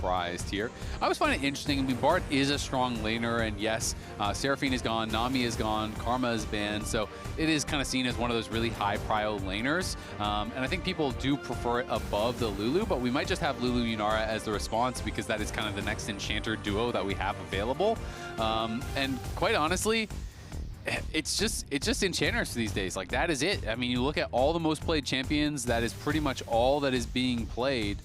surprised here. I always find it interesting. I mean, Bard is a strong laner, and yes, Seraphine is gone, Nami is gone, Karma is banned, so it is kind of seen as one of those really high prio laners. And I think people do prefer it above the Lulu, but we might just have Lulu Yunara as the response because that is kind of the next enchanter duo that we have available. And quite honestly, it's just enchanters these days. Like, that is it. I mean, you look at all the most played champions, that is pretty much all that is being played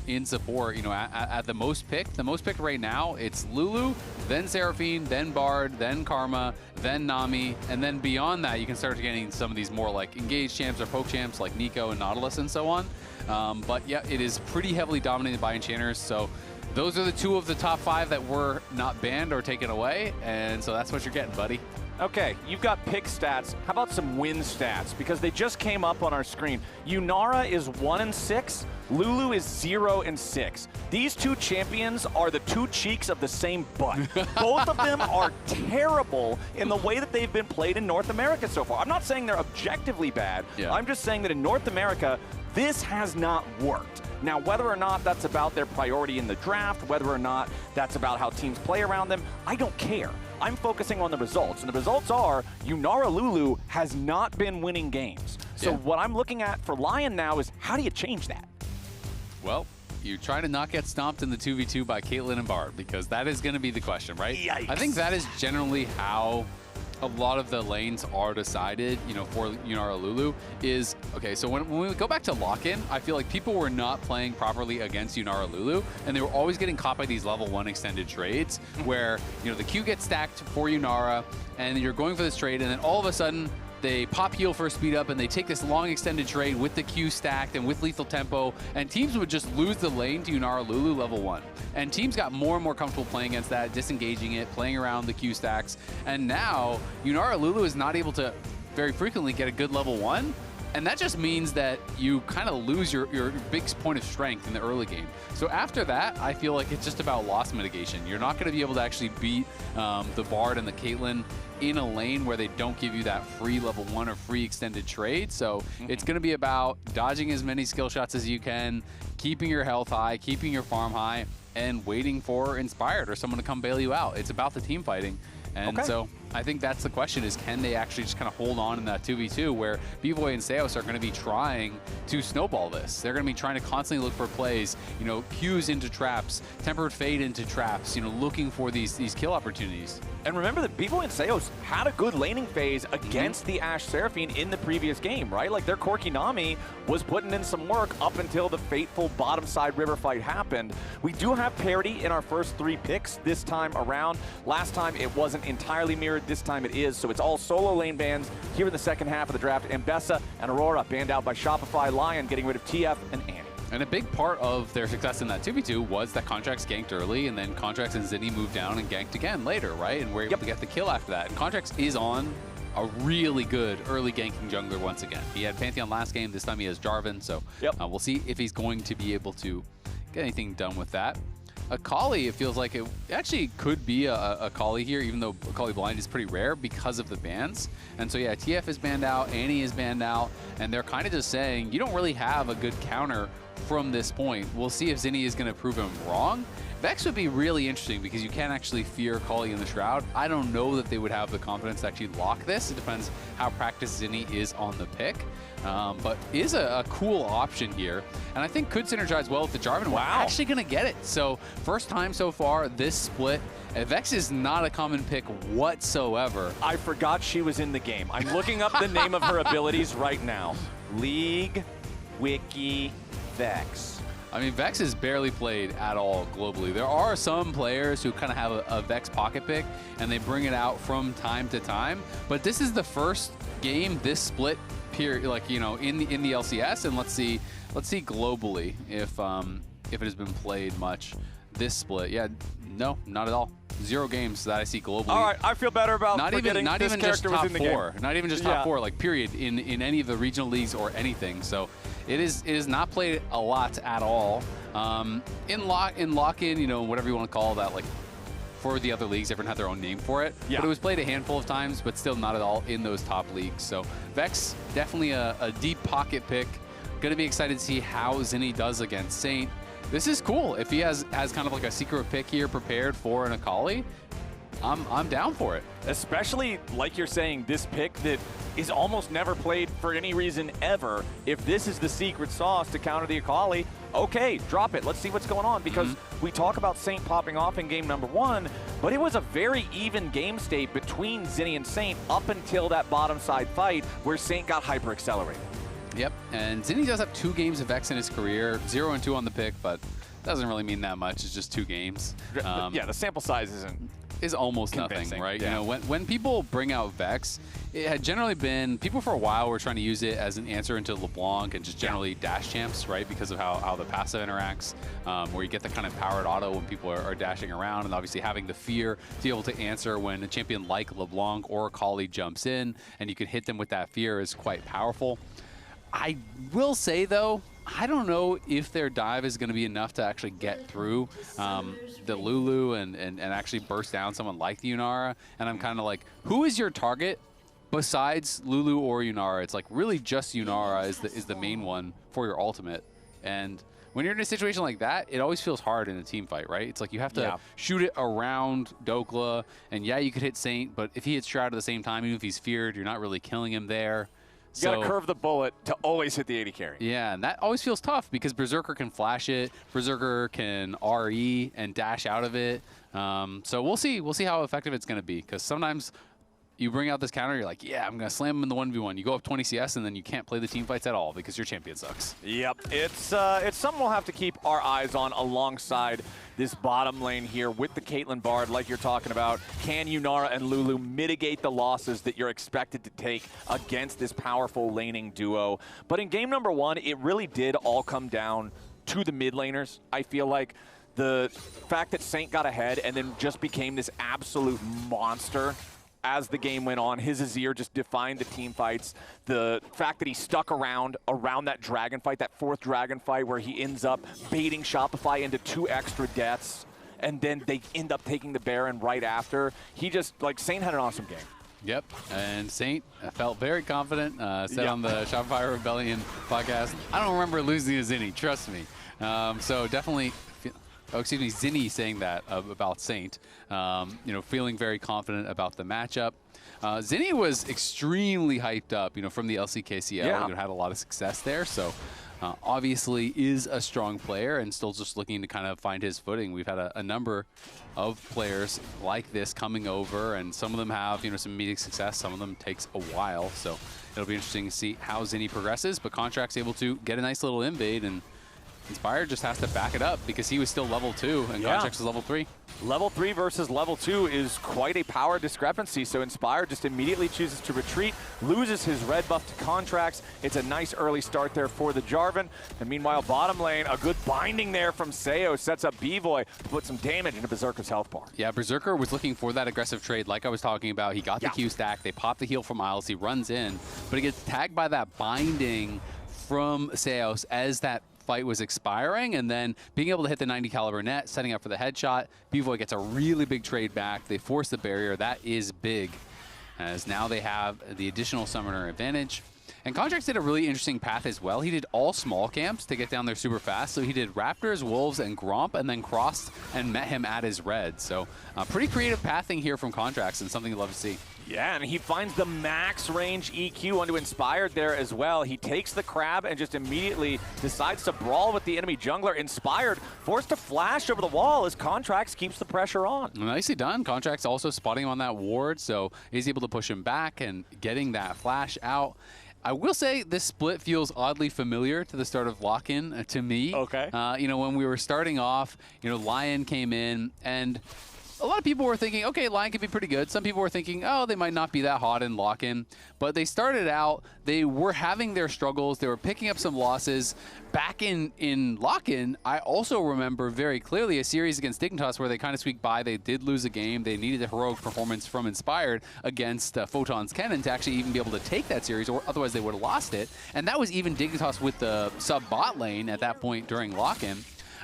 in support. You know, at the most picked right now, it's Lulu, then Seraphine, then Bard, then Karma, then Nami, and then beyond that, you can start getting some of these more like engaged champs or poke champs like Nico and Nautilus and so on. But yeah, it is pretty heavily dominated by enchanters. So those are the two of the top 5 that were not banned or taken away, and so that's what you're getting, buddy. Okay, you've got pick stats. How about some win stats? Because they just came up on our screen. Yunara is 1-6. Lulu is 0-6. These two champions are the two cheeks of the same butt. Both of them are terrible in the way that they've been played in North America so far. I'm not saying they're objectively bad. Yeah. I'm just saying that in North America, this has not worked. Now, whether or not that's about their priority in the draft, whether or not that's about how teams play around them, I don't care. I'm focusing on the results, and the results are Yunara Lulu has not been winning games. So what I'm looking at for LYON now is, how do you change that? Well, you try to not get stomped in the 2v2 by Caitlyn and Bard, because that is going to be the question, right? Yikes. I think that is generally how a lot of the lanes are decided, you know, for Yunara Lulu is, okay, so when we go back to lock-in, I feel like people were not playing properly against Yunara Lulu, and they were always getting caught by these level 1 extended trades where, you know, the Q gets stacked for Yunara, and you're going for this trade, and then all of a sudden, they pop heal for a speed up, and they take this long extended trade with the Q stacked and with lethal tempo, and teams would just lose the lane to Yunara Lulu level 1. And teams got more and more comfortable playing against that, disengaging it, playing around the Q stacks, and now Yunara Lulu is not able to very frequently get a good level 1, and that just means that you kind of lose your big point of strength in the early game. So after that, I feel like it's just about loss mitigation. You're not going to be able to actually beat the Bard and the Caitlyn in a lane where they don't give you that free level 1 or free extended trade. So it's going to be about dodging as many skill shots as you can, keeping your health high, keeping your farm high, and waiting for Inspired or someone to come bail you out. It's about the team fighting. And so I think that's the question, is can they actually just kind of hold on in that 2v2 where Bvoy and Seos are going to be trying to snowball this. They're going to be trying to constantly look for plays, you know, Qs into traps, tempered fade into traps, you know, looking for these kill opportunities. And remember that Bvoy and Seos had a good laning phase against the Ashe Seraphine in the previous game, right? Like, their Corki Nami was putting in some work up until the fateful bottom side river fight happened. We do have parity in our first 3 picks this time around. Last time it wasn't entirely mirrored, this time it is. So it's all solo lane bans here in the second half of the draft. Mbessa and Aurora banned out by Shopify, LYON getting rid of TF and Annie. And a big part of their success in that 2v2 was that Contractz ganked early, and then Contractz and Zinie moved down and ganked again later, right? And we're able to get the kill after that. And Contractz is on a really good early ganking jungler once again. He had Pantheon last game, this time he has Jarvan, so we'll see if he's going to be able to get anything done with that. Akali, it feels like it actually could be a Akali here, even though Akali blind is pretty rare because of the bans. And so yeah, TF is banned out, Annie is banned out, and they're kind of just saying, you don't really have a good counter from this point. We'll see if Zinie is going to prove him wrong. Vex would be really interesting because you can't actually fear Akali in the Shroud. I don't know that they would have the confidence to actually lock this. It depends how practiced Zinie is on the pick. But is a cool option here. And I think could synergize well with the Jarvan. We're actually going to get it. So first time so far, this split. Vex is not a common pick whatsoever. I forgot she was in the game. I'm looking up the name of her abilities right now. League, Wiki, Vex. I mean, Vex is barely played at all globally. There are some players who kind of have a Vex pocket pick, and they bring it out from time to time. But this is the first game this split period, like, you know, in the LCS, and let's see globally if it has been played much this split. Yeah, no, not at all. 0 games that I see globally. All right, I feel better about not even just top 4. Game. Not even just top 4, like period, in any of the regional leagues or anything. So it is not played a lot at all. In lock-in, you know, whatever you want to call that, like for the other leagues, everyone had their own name for it. Yeah. But it was played a handful of times, but still not at all in those top leagues. So Vex, definitely a deep pocket pick. Going to be excited to see how Zinie does against Saint. this is cool. If he has kind of like a secret pick here prepared for an Akali, I'm down for it. Especially, like you're saying, this pick that is almost never played for any reason ever. If this is the secret sauce to counter the Akali, okay, drop it. Let's see what's going on. Because we talk about Saint popping off in game number 1, but it was a very even game state between Zinie and Saint up until that bottom side fight where Saint got hyper accelerated. Yep, and Zinie does have 2 games of X in his career, 0 and 2 on the pick, but doesn't really mean that much. It's just 2 games. Yeah, the sample size is almost convincing, nothing, right? Yeah. You know, when people bring out Vex, it had generally been, people for a while were trying to use it as an answer into LeBlanc and just generally dash champs, right? Because of how the passive interacts, where you get the kind of powered auto when people are dashing around, and obviously having the fear to be able to answer when a champion like LeBlanc or Akali jumps in, and you can hit them with that fear is quite powerful. I will say, though, I don't know if their dive is going to be enough to actually get through the Lulu and actually burst down someone like the Yunara. And I'm kind of like, who is your target besides Lulu or Yunara? It's like really just Yunara is the main one for your ultimate. And when you're in a situation like that, it always feels hard in a team fight, right? It's like you have to shoot it around Dhokla. And yeah, you could hit Saint, but if he hits Shroud at the same time, even if he's feared, you're not really killing him there. You got to curve the bullet to always hit the AD carry. Yeah, and that always feels tough because Berserker can flash it, Berserker can RE and dash out of it. So we'll see how effective it's going to be, because sometimes you bring out this counter, you're like, yeah, I'm going to slam him in the 1v1. You go up 20 CS, and then you can't play the team fights at all because your champion sucks. Yep, it's something we'll have to keep our eyes on alongside this bottom lane here with the Caitlyn Bard, like you're talking about. Can Yunara and Lulu mitigate the losses that you're expected to take against this powerful laning duo? But in game number 1, it really did all come down to the mid laners. I feel like the fact that Saint got ahead and then just became this absolute monster as the game went on. His Azir just defined the team fights. The fact that he stuck around that dragon fight, that 4th dragon fight, where he ends up baiting Shopify into 2 extra deaths, and then they end up taking the Baron right after. He just, like, Saint had an awesome game. Yep, and Saint felt very confident, said on the Shopify Rebellion podcast, I don't remember losing to Zinie, trust me. So definitely, Zinie saying that about Saint, you know, feeling very confident about the matchup. Zinie was extremely hyped up, you know, from the LCKCL. Yeah. You know, had a lot of success there, so obviously is a strong player and still just looking to kind of find his footing. We've had a number of players like this coming over, and some of them have, you know, some immediate success. Some of them takes a while, so it'll be interesting to see how Zinie progresses. But Contractz able to get a nice little invade, and Inspired just has to back it up because he was still level 2 and Contractz is level 3. Level 3 versus level 2 is quite a power discrepancy, so Inspired just immediately chooses to retreat, loses his red buff to Contractz. It's a nice early start there for the Jarvan. And meanwhile, bottom lane, a good binding there from Seo sets up Bvoy to put some damage into Berserker's health bar. Yeah, Berserker was looking for that aggressive trade like I was talking about. He got the Q stack, they pop the heal from Isles, he runs in, but he gets tagged by that binding from Seos as that fight was expiring, and then being able to hit the 90 caliber net, setting up for the headshot. Bvoy gets a really big trade back. They force the barrier. That is big, as now they have the additional summoner advantage. And Contractz did a really interesting path as well. He did all small camps to get down there super fast. So he did Raptors, Wolves, and Gromp, and then crossed and met him at his red. So pretty creative pathing here from Contractz, and something you love to see. Yeah, and he finds the max range EQ onto Inspired there as well. He takes the crab and just immediately decides to brawl with the enemy jungler. Inspired forced to flash over the wall as Contractz keeps the pressure on. Nicely done. Contractz also spotting him on that ward, so he's able to push him back and getting that flash out. I will say this split feels oddly familiar to the start of Lock-in to me. Okay. You know, when we were starting off, you know, LYON came in, and a lot of people were thinking, okay, LYON could be pretty good. Some people were thinking, oh, they might not be that hot in Lock-in. But they started out, they were having their struggles. They were picking up some losses. Back in Lock-in, I also remember very clearly a series against Dignitas where they kind of squeaked by. They did lose a game. They needed a heroic performance from Inspired against Photon's Kennen to actually even be able to take that series, or otherwise they would have lost it. And that was even Dignitas with the sub-bot lane at that point during Lock-in.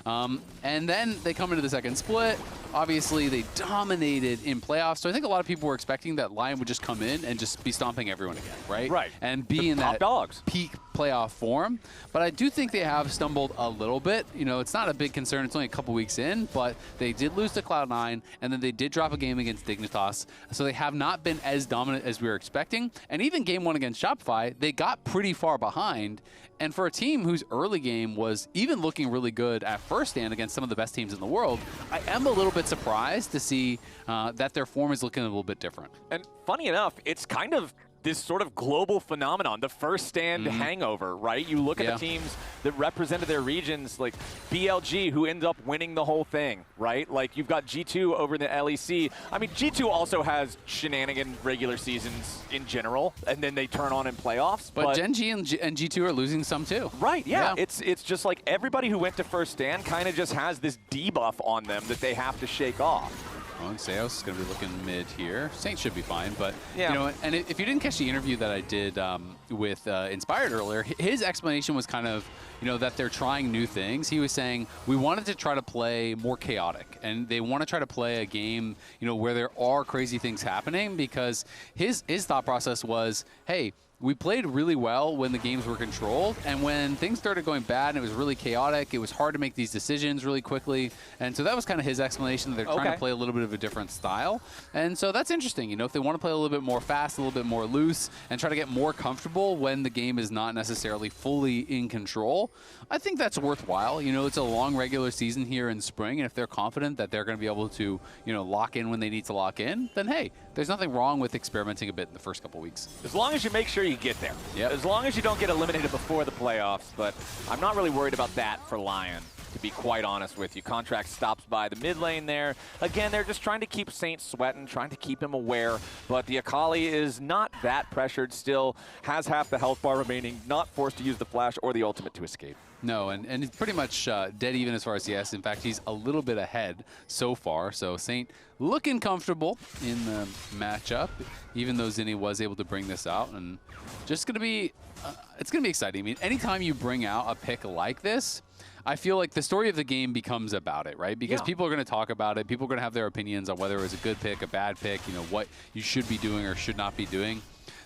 And then they come into the second split. Obviously, they dominated in playoffs. So I think a lot of people were expecting that LYON would just come in and just be stomping everyone again, right? Right. And be in that dogs. peak playoff form, but I do think they have stumbled a little bit. You know, it's not a big concern. It's only a couple weeks in, but they did lose to Cloud9, and then they did drop a game against Dignitas, so they have not been as dominant as we were expecting. And even game 1 against Shopify, they got pretty far behind. And for a team whose early game was even looking really good at first stand against some of the best teams in the world, I am a little bit surprised to see that their form is looking a little bit different. And funny enough, it's kind of this sort of global phenomenon, the first stand hangover, right? You look at the teams that represented their regions, like BLG, who ends up winning the whole thing, right? Like, you've got G2 over in the LEC. I mean, G2 also has shenanigan regular seasons in general, and then they turn on in playoffs. But Gen G and G2 are losing some too. Right, yeah. It's just like everybody who went to first stand kind of just has this debuff on them that they have to shake off. Well, Seos is going to be looking mid here. Saint should be fine, but you know, and if you didn't catch the interview that I did with Inspired earlier, his explanation was kind of, you know, that they're trying new things. He was saying we wanted to try to play more chaotic, and they want to try to play a game, you know, where there are crazy things happening, because his thought process was, hey, we played really well when the games were controlled, and when things started going bad and it was really chaotic, it was hard to make these decisions really quickly. And so that was kind of his explanation, that they're trying to play a little bit of a different style. And so that's interesting. You know, if they want to play a little bit more fast, a little bit more loose, and try to get more comfortable when the game is not necessarily fully in control, I think that's worthwhile. You know, it's a long regular season here in spring, and if they're confident that they're going to be able to, you know, lock in when they need to lock in, then hey, there's nothing wrong with experimenting a bit in the first couple weeks. As long as you make sure you get there. As long as you don't get eliminated before the playoffs, but I'm not really worried about that for LYON, to be quite honest with you. Contractz stops by the mid lane there. Again, they're just trying to keep Saint sweating, trying to keep him aware, but the Akali is not that pressured still, has half the health bar remaining, not forced to use the flash or the ultimate to escape. No, and he's pretty much dead even as far as CS. In fact, he's a little bit ahead so far. So Saint looking comfortable in the matchup, even though Zinie was able to bring this out. And just going to be, it's going to be exciting. I mean, anytime you bring out a pick like this, I feel like the story of the game becomes about it, right? Because people are going to talk about it. People are going to have their opinions on whether it was a good pick, a bad pick, you know, what you should be doing or should not be doing.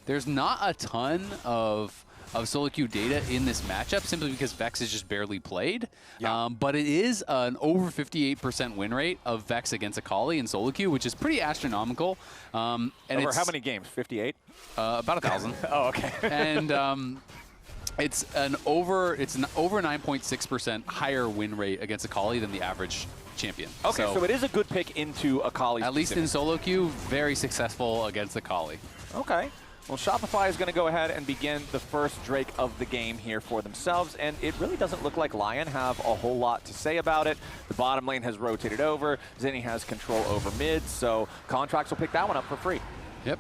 There's not a ton of solo queue data in this matchup, simply because Vex is just barely played. But it is an over 58% win rate of Vex against Akali in solo queue, which is pretty astronomical. And over how many games? 58? About 1,000. Oh, okay. And it's an over 9.6% higher win rate against Akali than the average champion. Okay, so it is a good pick into Akali. At least in solo queue, very successful against Akali. Okay. Well, Shopify is going to go ahead and begin the first Drake of the game here for themselves, and it really doesn't look like LYON have a whole lot to say about it. The bottom lane has rotated over. Zinie has control over mid, so Contractz will pick that one up for free. Yep.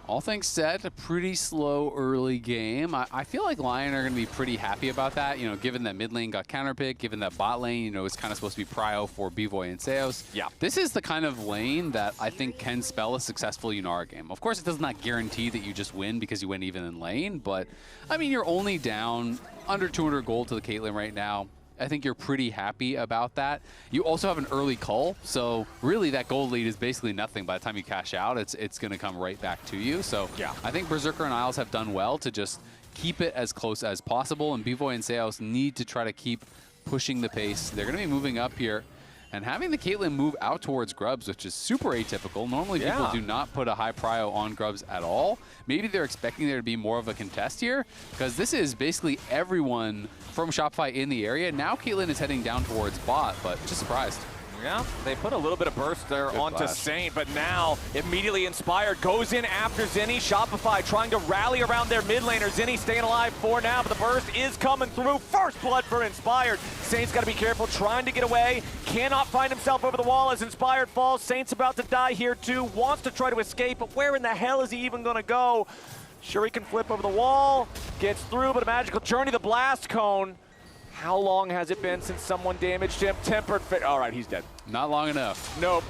All things said, a pretty slow early game. I feel like LYON are going to be pretty happy about that, you know, given that mid lane got counterpicked, given that bot lane, you know, is kind of supposed to be prio for Bvoy and Seos. Yeah. This is the kind of lane that I think can spell a successful Yunara game. Of course, it does not guarantee that you just win because you win even in lane, but, I mean, you're only down under 200 gold to the Caitlyn right now. I think you're pretty happy about that. You also have an early cull, so really that gold lead is basically nothing. By the time you cash out, it's going to come right back to you. So I think Berserker and Isles have done well to just keep it as close as possible, and Bvoy and Seos need to try to keep pushing the pace. They're going to be moving up here. And having the Caitlyn move out towards Grubs, which is super atypical. Normally people do not put a high prio on Grubs at all. Maybe they're expecting there to be more of a contest here, because this is basically everyone from Shopify in the area. Now Caitlyn is heading down towards bot, but just surprised. Yeah, they put a little bit of burst there onto Saint, but now immediately Inspired goes in after Zinie. Shopify trying to rally around their mid laner. Zinie staying alive for now, but the burst is coming through. First blood for Inspired. Saint's got to be careful, trying to get away. Cannot find himself over the wall as Inspired falls. Saint's about to die here too. Wants to try to escape, but where in the hell is he even going to go? Sure, he can flip over the wall. Gets through, but a magical journey, the blast cone. How long has it been since someone damaged him? Tempered fit. All right, he's dead. Not long enough. Nope.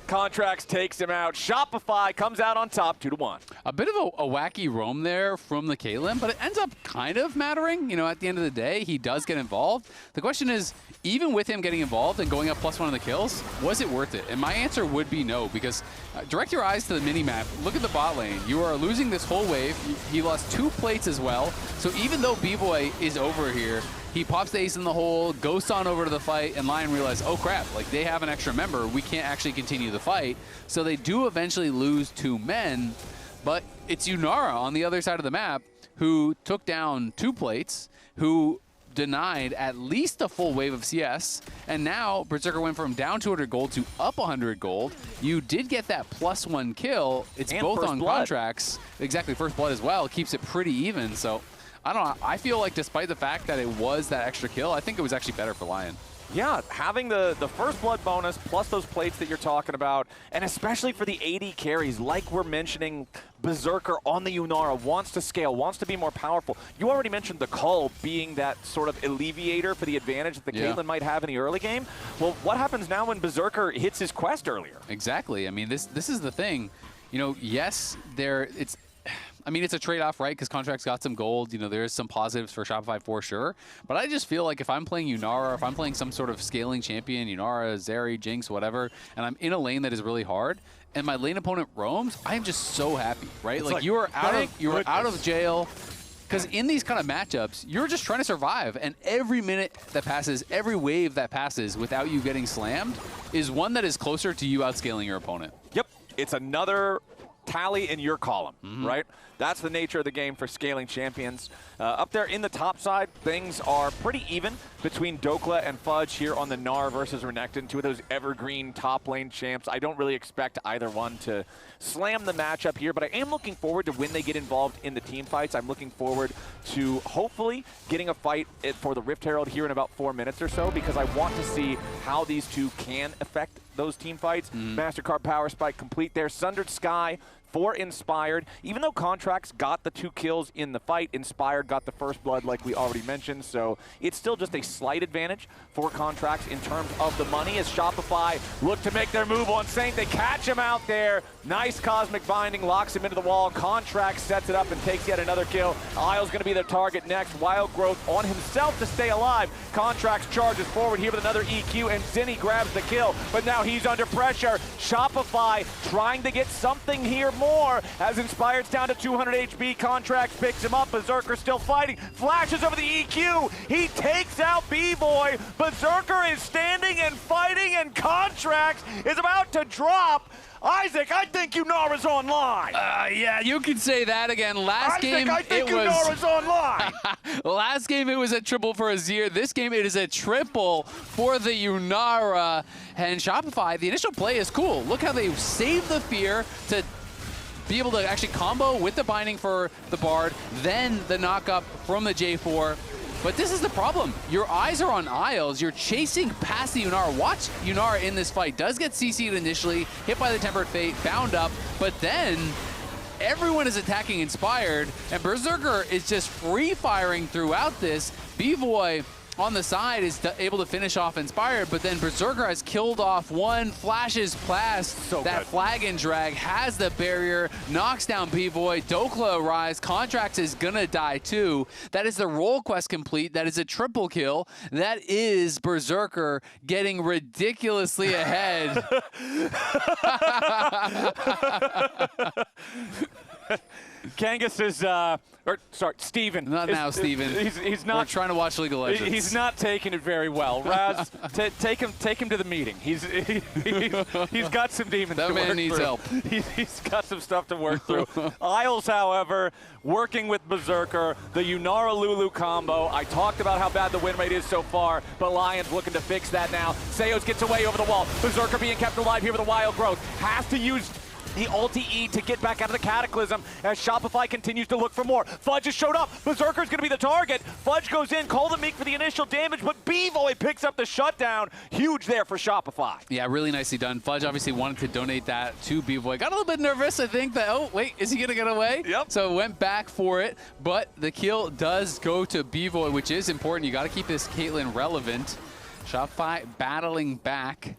Contractz takes him out. Shopify comes out on top, 2-1. a bit of a wacky roam there from the Caitlyn, but it ends up kind of mattering. You know, at the end of the day, he does get involved. The question is, even with him getting involved and going up +1 on the kills, was it worth it? And my answer would be no, because direct your eyes to the mini-map. Look at the bot lane. You are losing this whole wave. He lost 2 plates as well. So even though Bvoy is over here, he pops the ace in the hole, goes on over to the fight, and LYON realize, oh crap, like they have an extra member. We can't actually continue the fight. So they do eventually lose 2 men, but it's Yunara on the other side of the map who took down 2 plates, who denied at least a full wave of CS, and now Berserker went from down 200 gold to up 100 gold. You did get that +1 kill. It's and both on Contractz. Exactly, first blood as well. Keeps it pretty even, so I don't know. I feel like despite the fact that it was that extra kill, I think it was actually better for LYON. Yeah, having the first blood bonus plus those plates that you're talking about, and especially for the AD carries, like we're mentioning, Berserker on the Yunara wants to scale, wants to be more powerful. You already mentioned the Cull being that sort of alleviator for the advantage that the Caitlyn might have in the early game. Well, what happens now when Berserker hits his quest earlier? Exactly. I mean, this is the thing. You know, yes, I mean, it's a trade-off, right? Because Contractz got some gold. You know, there's some positives for Shopify for sure. But I just feel like if I'm playing Yunara, or if I'm playing some sort of scaling champion, Yunara, Zeri, Jinx, whatever, and I'm in a lane that is really hard, and my lane opponent roams, I'm just so happy, right? Like you are out of jail. Because in these kind of matchups, you're just trying to survive. And every minute that passes, every wave that passes without you getting slammed is one that is closer to you outscaling your opponent. Yep. It's another tally in your column, right? That's the nature of the game for scaling champions. Up there in the top side, things are pretty even between Dhokla and Fudge here on the Gnar versus Renekton, 2 of those evergreen top lane champs. I don't really expect either one to slam the matchup here, but I am looking forward to when they get involved in the team fights. I'm looking forward to hopefully getting a fight for the Rift Herald here in about 4 minutes or so, because I want to see how these two can affect those team fights. Mastercard Power Spike complete there. Sundered Sky for Inspired. Even though Contractz got the 2 kills in the fight, Inspired got the first blood like we already mentioned, so it's still just a slight advantage for Contractz in terms of the money as Shopify look to make their move on Saint. They catch him out there. Nice Cosmic Binding, locks him into the wall. Contractz sets it up and takes yet another kill. Isle's going to be their target next. Wild Growth on himself to stay alive. Contractz charges forward here with another EQ, and Zinie grabs the kill, but now he's under pressure. Shopify trying to get something here more as Inspired's down to 200 HP. Contractz picks him up. Berserker still fighting. Flashes over the EQ. He takes out Bvoy. Berserker is standing and fighting, and Contractz is about to drop. Isaac, I think Yunara's online. Yeah, you can say that again. Last game, I think Yunara's online. Last game, it was a triple for Azir. This game, it is a triple for the Yunara. And Shopify, the initial play is cool. Look how they save the fear to be able to actually combo with the binding for the Bard, then the knock-up from the J4. But this is the problem. Your eyes are on Isles. You're chasing past the Yunara. Watch Yunara in this fight. Does get CC'd initially, hit by the Tempered Fate, bound up, but then everyone is attacking Inspired, and Berserker is just free-firing throughout this. Bvoy on the side is able to finish off Inspired, but then Berserker has killed off one, flashes past that flag and drag, has the barrier, knocks down Bvoy, Dhokla arrives, Contractz is gonna die too. That is the role quest complete. That is a triple kill. That is Berserker getting ridiculously ahead. Kangas is, Steven. Not now, Steven. He's not. We're trying to watch League of Legends. He's not taking it very well. Raz, take him to the meeting. He's got some demons to work through. That man needs help. He's got some stuff to work through. Isles, however, working with Berserker, the Yunara Lulu combo. I talked about how bad the win rate is so far, but LYON's looking to fix that now. Seos gets away over the wall. Berserker being kept alive here with a Wild Growth. Has to use the ulti E to get back out of the Cataclysm as Shopify continues to look for more. Fudge has showed up. Berserker's going to be the target. Fudge goes in, call the Meek for the initial damage, but Bvoy picks up the shutdown. Huge there for Shopify. Yeah, really nicely done. Fudge obviously wanted to donate that to Bvoy. Got a little bit nervous, I think, that, oh, wait, is he going to get away? Yep. So went back for it, but the kill does go to Bvoy, which is important. You got to keep this Caitlyn relevant. Shopify battling back.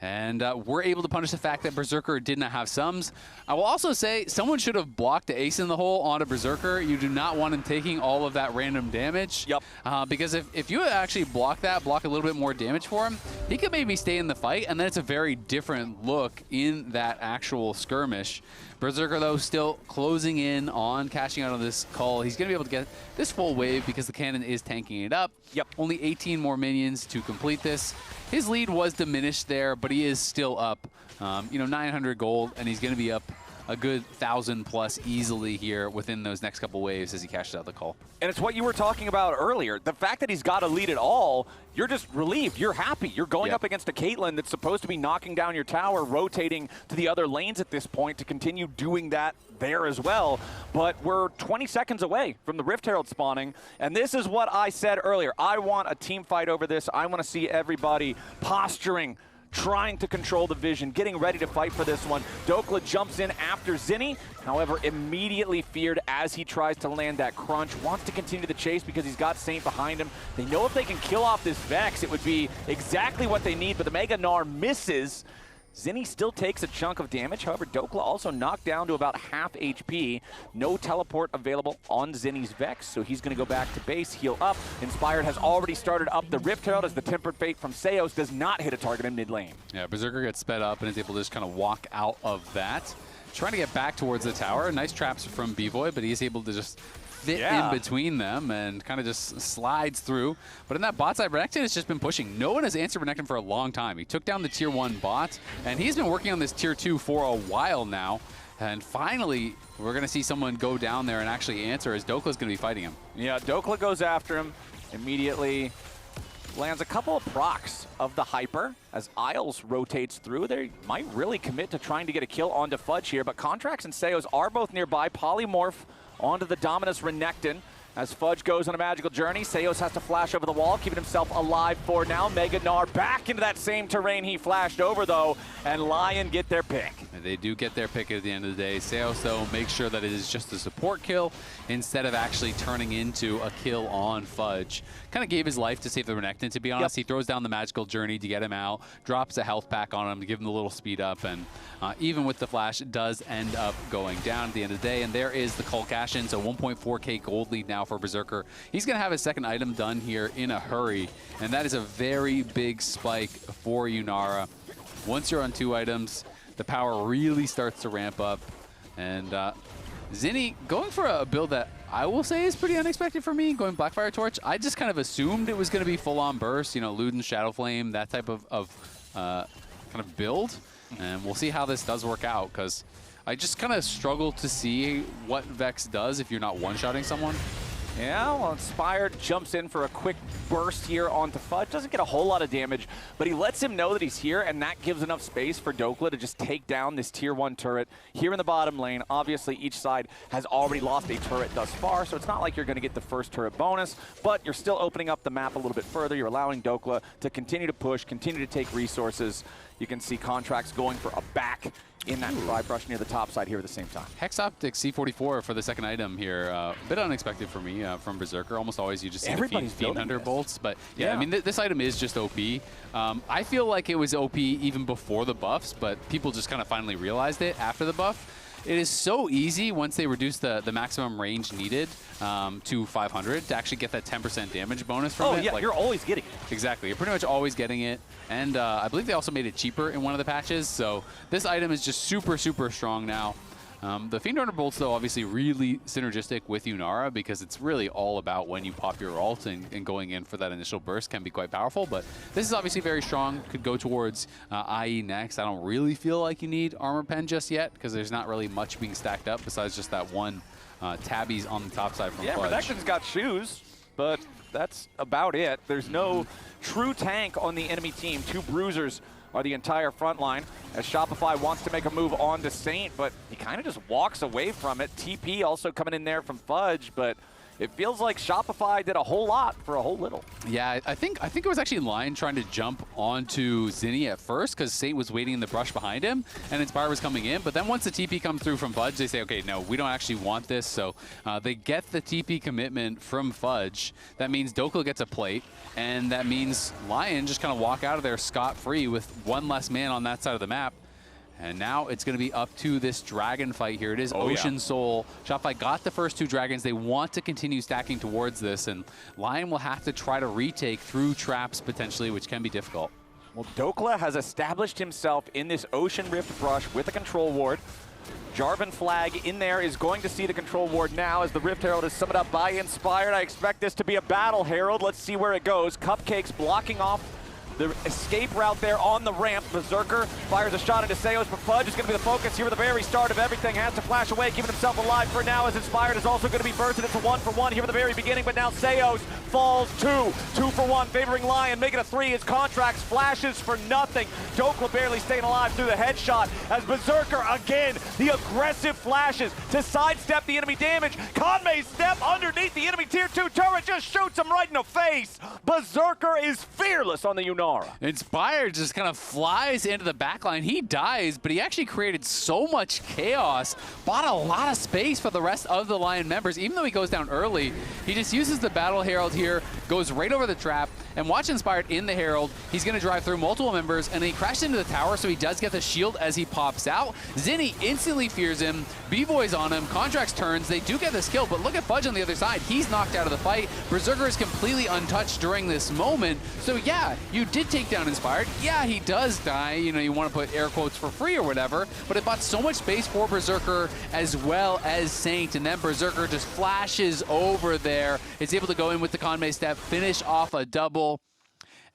And we're able to punish the fact that Berserker did not have sums. I will also say someone should have blocked the ace in the hole onto Berserker. You do not want him taking all of that random damage. Yep. Because if you actually block a little bit more damage for him, he could maybe stay in the fight, and then it's a very different look in that actual skirmish. Berserker, though, still closing in on cashing out on this call. He's going to be able to get this full wave because the cannon is tanking it up. Yep. Only 18 more minions to complete this. His lead was diminished there, but he is still up, 900 gold, and he's going to be up a good 1,000 plus easily here within those next couple waves as he cashes out the call. And it's what you were talking about earlier. The fact that he's got a lead at all, you're just relieved. You're happy. You're going up against a Caitlyn that's supposed to be knocking down your tower, rotating to the other lanes at this point to continue doing that there as well. But we're 20 seconds away from the Rift Herald spawning, and this is what I said earlier. I want a team fight over this. I want to see everybody posturing, trying to control the vision, getting ready to fight for this one. Dhokla jumps in after Zinie, however, immediately feared as he tries to land that crunch. Wants to continue the chase because he's got Saint behind him. They know if they can kill off this Vex, it would be exactly what they need, but the Mega Gnar misses. Zinie still takes a chunk of damage. However, Dhokla also knocked down to about half HP. No teleport available on Zinie's Vex, so he's going to go back to base, heal up. Inspired has already started up the Rift Herald as the Tempered Fate from Seos does not hit a target in mid lane. Yeah, Berserker gets sped up and is able to just kind of walk out of that. Trying to get back towards the tower. Nice traps from Bvoy, but he's able to just fit in between them and kind of just slides through. But in that bot side, Renekton has just been pushing. No one has answered Renekton for a long time. He took down the tier 1 bot, and he's been working on this tier 2 for a while now. And finally, we're going to see someone go down there and actually answer as Dhokla's going to be fighting him. Yeah, Dhokla goes after him immediately. Lands a couple of procs of the Hyper as Isles rotates through. They might really commit to trying to get a kill onto Fudge here, but Contractz and Seos are both nearby. Polymorph onto the Dominus Renekton. As Fudge goes on a magical journey, Seos has to flash over the wall, keeping himself alive for now. Mega Gnar back into that same terrain he flashed over, though, and LYON get their pick. And they do get their pick at the end of the day. Seos, though, makes sure that it is just a support kill instead of actually turning into a kill on Fudge. Kind of gave his life to save the Renekton, to be honest. He throws down the magical journey to get him out, drops a health pack on him to give him a little speed up, and even with the flash, it does end up going down at the end of the day. And there is the call cash-in, so 1.4k gold lead now for Berserker. He's going to have his second item done here in a hurry, and that is a very big spike for Yunara. Once you're on 2 items, the power really starts to ramp up, and Zinie going for a build that I will say is pretty unexpected for me, going Blackfire Torch. I just kind of assumed it was going to be full-on burst, Luden, Shadow Flame, that type of kind of build, and we'll see how this does work out, because I just kind of struggle to see what Vex does if you're not one-shotting someone. Yeah, well, Inspired jumps in for a quick burst here onto Fudge. Doesn't get a whole lot of damage, but he lets him know that he's here, and that gives enough space for Dhokla to just take down this tier 1 turret here in the bottom lane. Obviously, each side has already lost a turret thus far, so it's not like you're going to get the first turret bonus, but you're still opening up the map a little bit further. You're allowing Dhokla to continue to push, continue to take resources. You can see Contractz going for a back in that Fly Brush near the top side here at the same time. Hex Optic C44 for the second item here. A bit unexpected for me from Berserker. Almost always you just see the Fiend Hunter bolts. But yeah, I mean, this item is just OP. I feel like it was OP even before the buffs, but people just kind of finally realized it after the buff. It is so easy once they reduce the maximum range needed to 500 to actually get that 10% damage bonus from it. Oh, yeah, like, you're always getting it. Exactly. You're pretty much always getting it. And I believe they also made it cheaper in one of the patches. So this item is just super, super strong now. The Fiend Hunter bolts, though, obviously really synergistic with Yunara because it's really all about when you pop your ult and going in for that initial burst can be quite powerful. But this is obviously very strong. Could go towards IE next. I don't really feel like you need Armor Pen just yet because there's not really much being stacked up besides just that one tabbies on the top side from Fudge. Yeah, Renekton's got shoes, but that's about it. There's no true tank on the enemy team. 2 bruisers are the entire front line, as Shopify wants to make a move on to Saint, but he kind of just walks away from it. TP also coming in there from Fudge, but it feels like Shopify did a whole lot for a whole little. Yeah, I think it was actually LYON trying to jump onto Zinie at first because Saint was waiting in the brush behind him and Inspire was coming in. But then once the TP comes through from Fudge, they say, okay, no, we don't actually want this. So they get the TP commitment from Fudge. That means Dhokla gets a plate, and that means LYON just kind of walk out of there scot-free with one less man on that side of the map. And now it's going to be up to this dragon fight here. It is Ocean Soul. Shopify got the first 2 dragons. They want to continue stacking towards this, and LYON will have to try to retake through traps potentially, which can be difficult. Well, Dhokla has established himself in this Ocean Rift brush with a control ward. Jarvan flag in there is going to see the control ward now as the Rift Herald is summoned up by Inspired. I expect this to be a battle, Herald. Let's see where it goes. Cupcakes blocking off the escape route there on the ramp. Berserker fires a shot into Seos, but Fudge is going to be the focus here at the very start of everything. Has to flash away, keeping himself alive for now, as Inspired is also going to be bursted. It's a 1-for-1 here at the very beginning, but now Seos falls 2-for-1, favoring LYON, making a 3 as Contractz flashes for nothing. Dhokla barely staying alive through the headshot as Berserker again, the aggressive flashes to sidestep the enemy damage. Conmay step underneath the enemy tier 2 turret, just shoots him right in the face. Berserker is fearless on the Yunara. Inspired just kind of flies into the backline. He dies, but he actually created so much chaos, bought a lot of space for the rest of the LYON members. Even though he goes down early, he just uses the Battle Herald here, goes right over the trap, and watch Inspired in the Herald. He's going to drive through multiple members, and he crashed into the tower, so he does get the shield as he pops out. Zinie instantly fears him. Bvoy's on him. Contractz turns. They do get this kill, but look at Fudge on the other side. He's knocked out of the fight. Berserker is completely untouched during this moment. So yeah, you did take down Inspired. Yeah, he does die. You know, you want to put air quotes for free or whatever, but it bought so much space for Berserker as well as Saint, and then Berserker just flashes over there. It's able to go in with the Conmay step, finish off a double.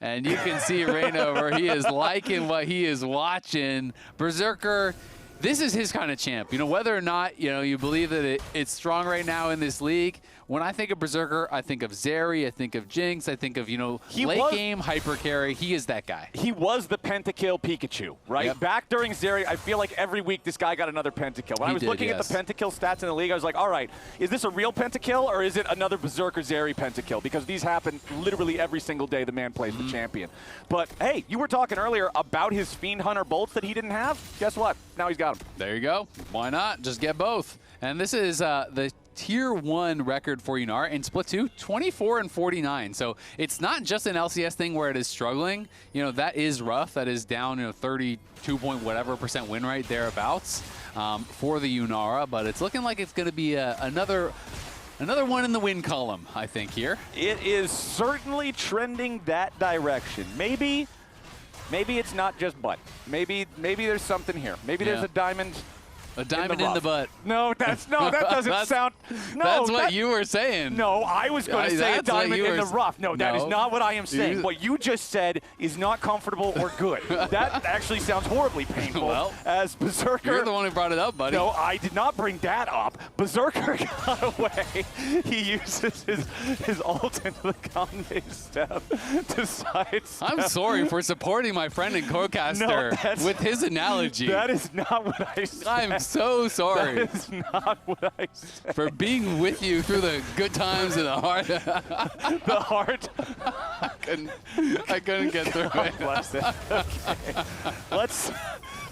And you can see Reyna where he is liking what he is watching. Berserker, this is his kind of champ. You know, whether or not, you know, you believe that it's strong right now in this league, when I think of Berserker, I think of Zeri, I think of Jinx, I think of, you know, late game hyper carry. He is that guy. He was the pentakill Pikachu, right? Yep. Back during Zeri, I feel like every week this guy got another pentakill. When I was looking at the pentakill stats in the league, I was like, all right, is this a real pentakill or is it another Berserker Zeri pentakill? Because these happen literally every single day the man plays the champion. But hey, you were talking earlier about his Fiend Hunter bolts that he didn't have. Guess what? Now he's got them. There you go. Why not? Just get both. And this is the Tier 1 record for Gnar in Split 2, 24-49. So it's not just an LCS thing where it is struggling. You know, that is rough. That is down, you know, 32 point whatever % win rate thereabouts for the Yunara. But it's looking like it's going to be another one in the win column, I think, here. It is certainly trending that direction. Maybe it's not just butt. Maybe there's something here. Maybe there's a diamond. A diamond in the butt. No, that doesn't sound. No, that's what you were saying. No, I was going to say a diamond in the rough. No, that is not what I am saying. What you just said is not comfortable or good. That actually sounds horribly painful. Well, as Berserker. You're the one who brought it up, buddy. No, I did not bring that up. Berserker got away. He uses his ult into the Conmay step to sidestep. I'm sorry for supporting my friend and co-caster with his analogy. That is not what I said. I'm so sorry. That is not what I said. For being with you through the good times and the hard. The heart. I couldn't get through it. Bless it. Okay. Let's.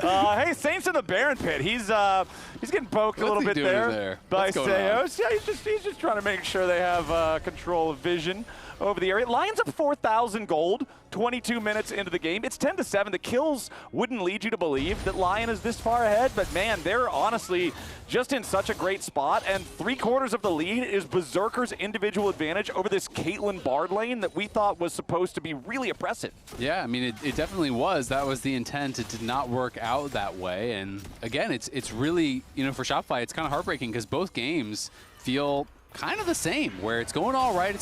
Hey, Saint's in the Baron pit. He's getting poked a little bit there by Seos. Yeah, he's just trying to make sure they have control of vision over the area. LYON's up 4,000 gold, 22 minutes into the game. It's 10-7. The kills wouldn't lead you to believe that LYON is this far ahead, but man, they're honestly just in such a great spot, and 3/4 of the lead is Berserker's individual advantage over this Caitlyn Bard lane that we thought was supposed to be really oppressive. Yeah, I mean, it definitely was. That was the intent. It did not work out that way, and again, it's really, you know, for Shopify, it's kind of heartbreaking because both games feel kind of the same, where it's going all right,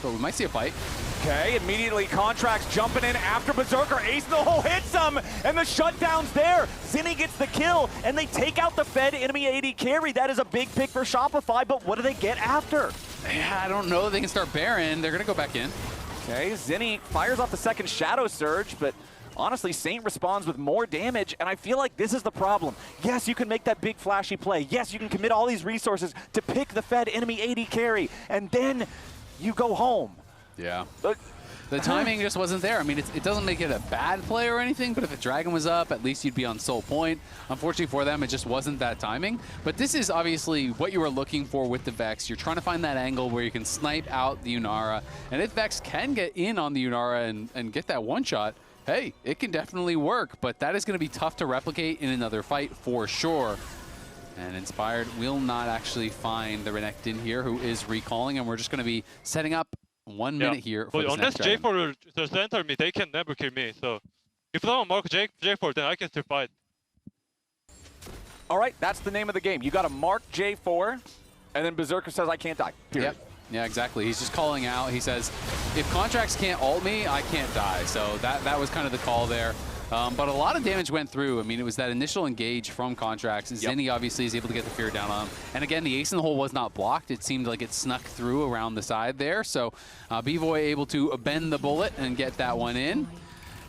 but we might see a fight. Okay, immediately Contractz jumping in after Berserker. Ace in the hole hits him, and the shutdown's there. Zinie gets the kill, and they take out the Fed enemy AD carry. That is a big pick for Shopify, but what do they get after? Yeah, I don't know. They can start Baron. They're going to go back in. Okay, Zinie fires off the second Shadow Surge, but honestly, Saint responds with more damage, and I feel like this is the problem. Yes, you can make that big flashy play. Yes, you can commit all these resources to pick the Fed enemy AD carry, and then you go home. Yeah. But the timing just wasn't there. I mean, it doesn't make it a bad play or anything, but if a dragon was up, at least you'd be on soul point. Unfortunately for them, it just wasn't that timing. But this is obviously what you were looking for with the Vex. You're trying to find that angle where you can snipe out the Yunara. And if Vex can get in on the Yunara and get that one shot, hey, it can definitely work. But that is going to be tough to replicate in another fight for sure. And Inspired will not actually find the Renekton here, who is recalling, and we're just going to be setting up 1 minute here for this unless next dragon. J4 just enter me, they can never kill me. So if someone mark J4, then I can still fight. all right, that's the name of the game. You got to mark J4, and then Berserker says, I can't die. Period. Yep. Yeah, exactly. He's just calling out. He says, if Contractz can't ult me, I can't die. So that was kind of the call there. But a lot of damage went through. I mean, it was that initial engage from Contractz. Zinie obviously is able to get the fear down on him. And again, the ace in the hole was not blocked. It seemed like it snuck through around the side there. So Bvoy able to bend the bullet and get that one in.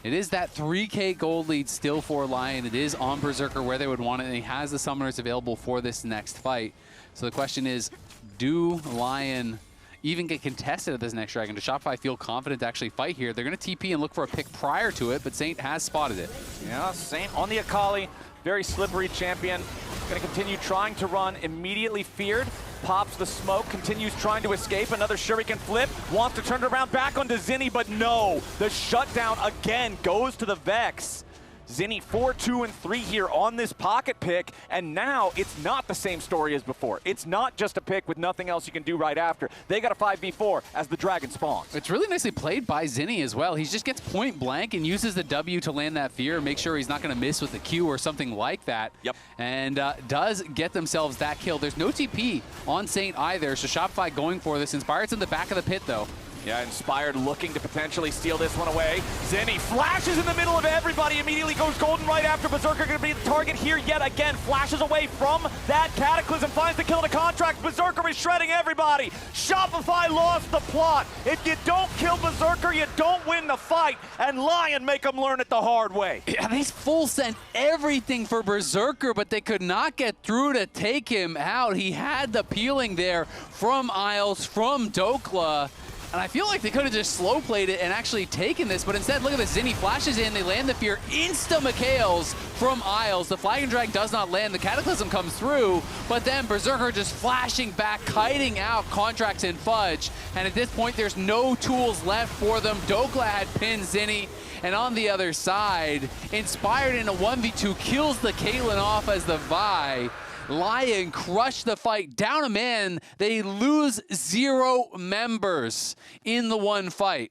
It is that 3K gold lead still for LYON. It is on Berserker where they would want it, and he has the summoners available for this next fight. So the question is, do LYON even get contested at this next dragon? Does Shopify feel confident to actually fight here? They're going to TP and look for a pick prior to it, but Saint has spotted it. Yeah, Saint on the Akali, very slippery champion. Going to continue trying to run, immediately feared. Pops the smoke, continues trying to escape. Another shuriken flip, wants to turn it around back onto Zinie, but no. The shutdown again goes to the Vex. Zinie 4, 2, and 3 here on this pocket pick, and now it's not the same story as before. It's not just a pick with nothing else you can do right after. They got a 5v4 as the dragon spawns. It's really nicely played by Zinie as well. He just gets point blank and uses the W to land that fear, make sure he's not going to miss with the Q or something like that. Yep. And does get themselves that kill. There's no TP on Saint either, so Shopify going for this. Inspired's in the back of the pit, though. Yeah, Inspired looking to potentially steal this one away. Zinie flashes in the middle of everybody, immediately goes golden right after. Berserker going to be the target here yet again. Flashes away from that Cataclysm, finds the kill to Contractz. Berserker is shredding everybody. Shopify lost the plot. If you don't kill Berserker, you don't win the fight. And LYON make them learn it the hard way. Yeah, they full sent everything for Berserker, but they could not get through to take him out. He had the peeling there from Isles, from Dhokla. And I feel like they could have just slow played it and actually taken this, but instead, look at this. Zinie flashes in, they land the fear, insta-McHales from Isles. The Flag and Drag does not land, the Cataclysm comes through, but then Berserker just flashing back, kiting out Contractz and Fudge. And at this point, there's no tools left for them. Dhokla had pinned Zinie, and on the other side, Inspired in a 1v2, kills the Caitlyn off as the Vi. LYON crushed the fight, down a man. They lose 0 members in the one fight.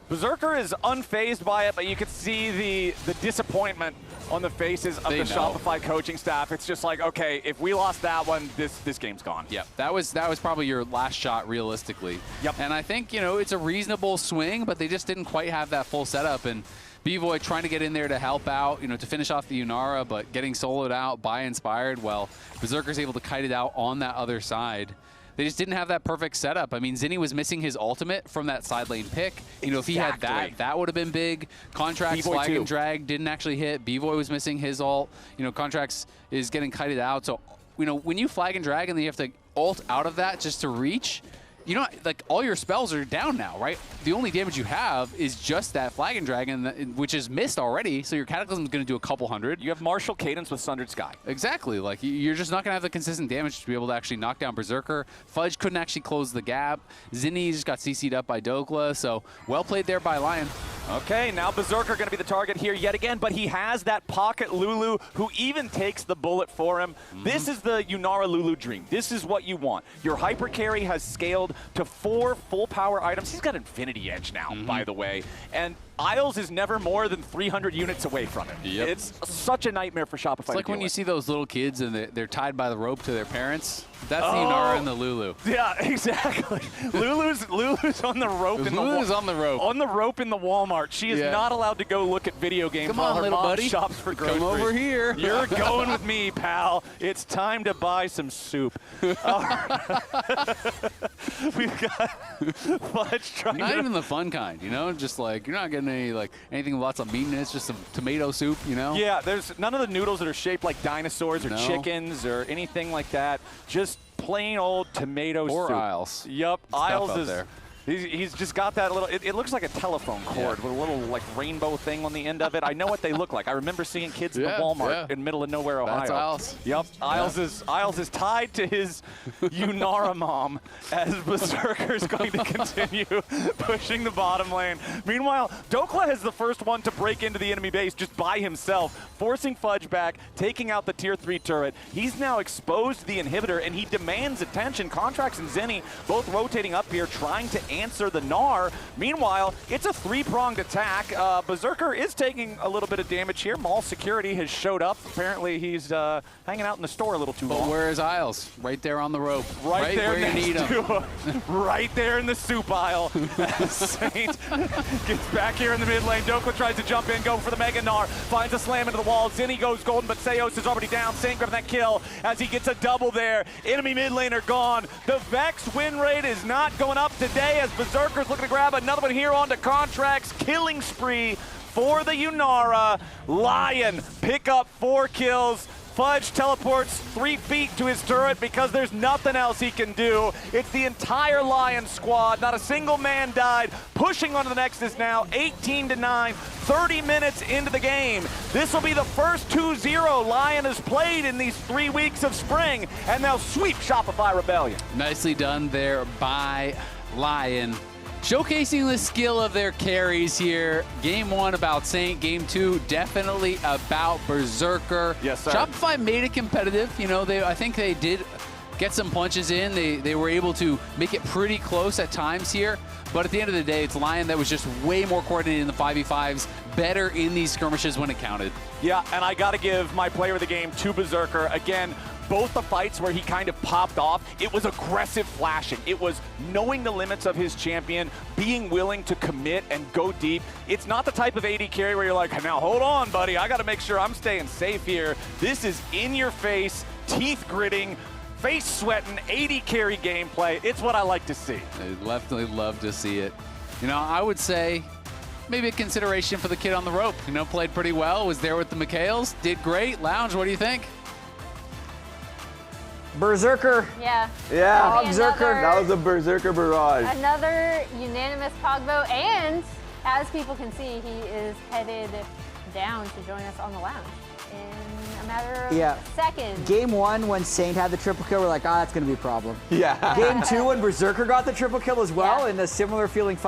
Berserker is unfazed by it, but you can see the disappointment on the faces of the Shopify coaching staff. It's just like, okay, if we lost that one, this game's gone. Yeah, that was probably your last shot realistically. Yep. And I think, you know, it's a reasonable swing, but they just didn't quite have that full setup. And Bvoy trying to get in there to help out, you know, to finish off the Yunara, but getting soloed out by Inspired. Well, Berserker's able to kite it out on that other side. They just didn't have that perfect setup. I mean, Zinie was missing his ultimate from that side lane pick. You know, if he had that, that would have been big. Contractz, Flag and Drag didn't actually hit. Bvoy was missing his ult. You know, Contractz is getting kited out. So, you know, when you Flag and Drag and then you have to ult out of that just to reach, you know, like all your spells are down now, right? The only damage you have is just that Flag and Dragon, which is missed already. So your Cataclysm is going to do a couple hundred. You have Martial Cadence with Sundered Sky. Exactly. Like you're just not going to have the consistent damage to be able to actually knock down Berserker. Fudge couldn't actually close the gap. Zinie just got CC'd up by Dhokla. So well played there by LYON. Okay, now Berserker going to be the target here yet again, but he has that pocket Lulu who even takes the bullet for him. This is the Yunara Lulu dream. This is what you want. Your hyper carry has scaled to 4 full power items. He's got Infinity Edge now, by the way. And Isles is never more than 300 units away from him. Yep. It's such a nightmare for Shopify. It's like when you see those little kids and they're tied by the rope to their parents. That's the Yunara and the Lulu. Yeah, exactly. Lulu's on the rope. Lulu's on the rope. On the rope in the Walmart. She is not alled to go look at video games while her mom shops for groceries. Come over here. You're going with me, pal. It's time to buy some soup. We've got Fudge trying Not even the fun kind, you know? Just like, you're not getting putting anything with lots of meat in it. It's just some tomato soup, you know? Yeah, there's none of the noodles that are shaped like dinosaurs or No. chickens or anything like that. Just plain old tomato Or soup. Isles. Yep, Stuff Isles out is. there. He's just got that little, it looks like a telephone cord with a little like rainbow thing on the end of it. I know what they look like. I remember seeing kids in the Walmart in middle of nowhere, Ohio. That's Isles. Yep, Isles is tied to his Yunara mom as Berserker's going to continue pushing the bottom lane. Meanwhile, Dhokla is the first one to break into the enemy base just by himself, forcing Fudge back, taking out the tier 3 turret. He's now exposed the inhibitor and he demands attention. Contractz and Zinie both rotating up here, trying to answer the Gnar. Meanwhile, it's a 3-pronged attack. Berserker is taking a little bit of damage here. Mall security has showed up. Apparently he's hanging out in the store a little too long. But where is Isles? Right there on the rope. Right there where you need him. Right there in the soup aisle. Saint gets back here in the mid lane. Dhokla tries to jump in, go for the Mega Gnar. Finds a slam into the wall. Zinie goes golden, but Seos is already down. Saint grabbing that kill as he gets a double there. Enemy mid laner gone. The Vex win rate is not going up today as Berserker's looking to grab another one here onto Contractz. Killing spree for the Yunara. LYON pick up 4 kills. Fudge teleports 3 feet to his turret because there's nothing else he can do. It's the entire LYON squad. Not a single man died. Pushing on to the Nexus now, 18-9, 30 minutes into the game. This will be the first 2-0 LYON has played in these 3 weeks of spring, and they'll sweep Shopify Rebellion. Nicely done there by LYON. Showcasing the skill of their carries here. Game 1 about Saint. Game 2 definitely about Berserker. Yes, sir. Shopify made it competitive. You know, I think they did get some punches in. They were able to make it pretty close at times here. But at the end of the day, it's LYON that was just way more coordinated in the 5v5s, better in these skirmishes when it counted. Yeah, and I got to give my player of the game to Berserker. Again, both the fights where he kind of popped off, it was aggressive flashing. It was knowing the limits of his champion, being willing to commit and go deep. It's not the type of AD carry where you're like, now hold on, buddy. I got to make sure I'm staying safe here. This is in your face, teeth gritting, face sweating, AD carry gameplay. It's what I like to see. I definitely love to see it. You know, I would say maybe a consideration for the kid on the rope. You know, played pretty well, was there with the McHales, did great. Lounge, what do you think? Berserker. Yeah. Yeah, Berserker. that was a Berserker barrage. Another unanimous Pogbo, and as people can see, he is headed down to join us on the lounge in a matter of seconds. Game 1, when Saint had the triple kill, we're like, that's going to be a problem. Yeah. Game 2, when Berserker got the triple kill as well, in a similar feeling fight.